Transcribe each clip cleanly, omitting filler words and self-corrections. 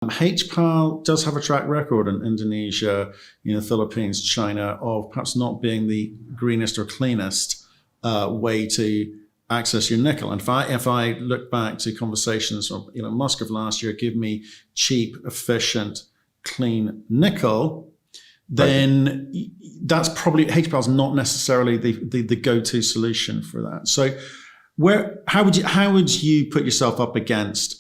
HPAL does have a track record in Indonesia, Philippines, China, of perhaps not being the greenest or cleanest way to access your nickel. And if I look back to conversations of Elon Musk of last year, give me cheap, efficient, clean nickel, then that's probably, HPAL is not necessarily the go-to solution for that. So how would you put yourself up against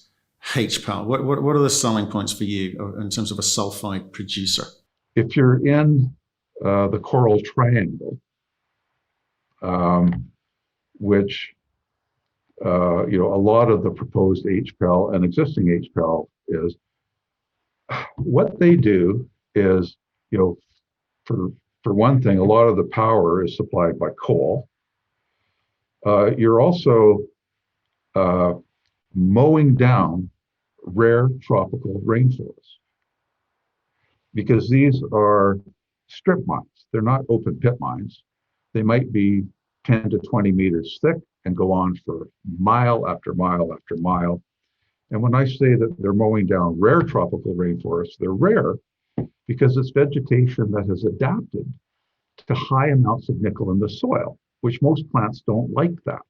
HPAL? What are the selling points for you in terms of a sulfide producer? If you're in the Coral Triangle, which a lot of the proposed HPAL and existing HPAL is, what they do is, for one thing, a lot of the power is supplied by coal. You're also mowing down rare tropical rainforests, because these are strip mines. They're not open pit mines. They might be 10 to 20 meters thick and go on for mile after mile after mile. And when I say that they're mowing down rare tropical rainforests, they're rare because it's vegetation that has adapted to high amounts of nickel in the soil, which most plants don't like that.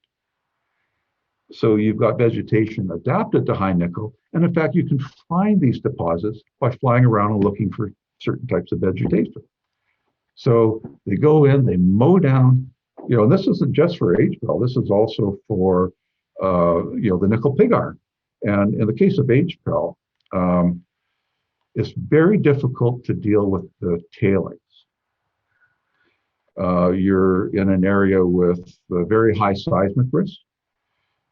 So you've got vegetation adapted to high nickel. And in fact, you can find these deposits by flying around and looking for certain types of vegetation. So they go in, they mow down, and this isn't just for HPAL, this is also for, the nickel pig iron. And in the case of HPAL, it's very difficult to deal with the tailings. You're in an area with very high seismic risk.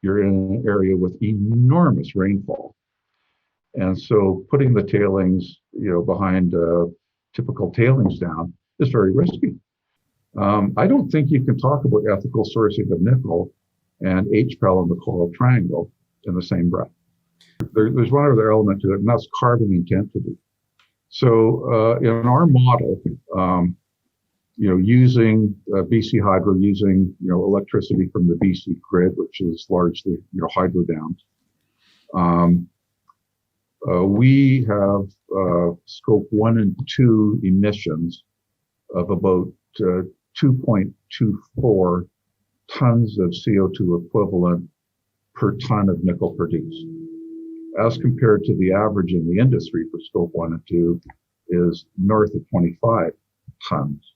You're in an area with enormous rainfall. And so putting the tailings, behind typical tailings dam is very risky. I don't think you can talk about ethical sourcing of nickel and HPAL in the Coral Triangle in the same breath. There's one other element to it, and that's carbon intensity. So in our model, using BC Hydro, using electricity from the BC grid, which is largely hydro dams, we have scope 1 and 2 emissions of about 2.24 tons of CO2 equivalent per ton of nickel produced, as compared to the average in the industry for scope 1 and 2 is north of 25 tons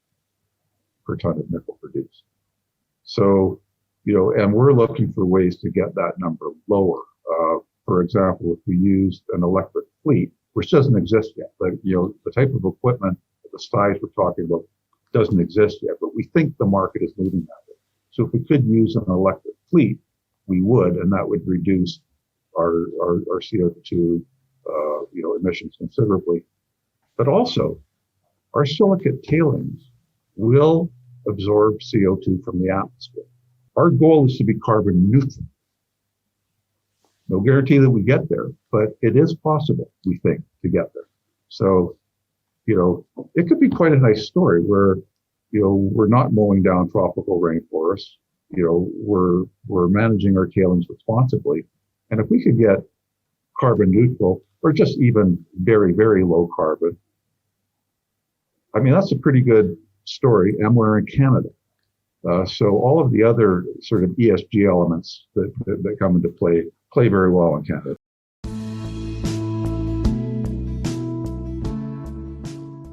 per ton of nickel produced. So, and we're looking for ways to get that number lower. For example, if we used an electric fleet, which doesn't exist yet, but the type of equipment, the size we're talking about, doesn't exist yet, but we think the market is moving that way. So if we could use an electric fleet, we would, and that would reduce our CO2 emissions considerably. But also, our silicate tailings will absorb CO2 from the atmosphere. Our goal is to be carbon neutral. No guarantee that we get there, but it is possible, we think, to get there. So, it could be quite a nice story where, we're not mowing down tropical rainforests. We're managing our tailings responsibly. And if we could get carbon neutral, or just even very, very low carbon, I mean, that's a pretty good story, and we're in Canada. So all of the other sort of ESG elements that come into play very well in Canada.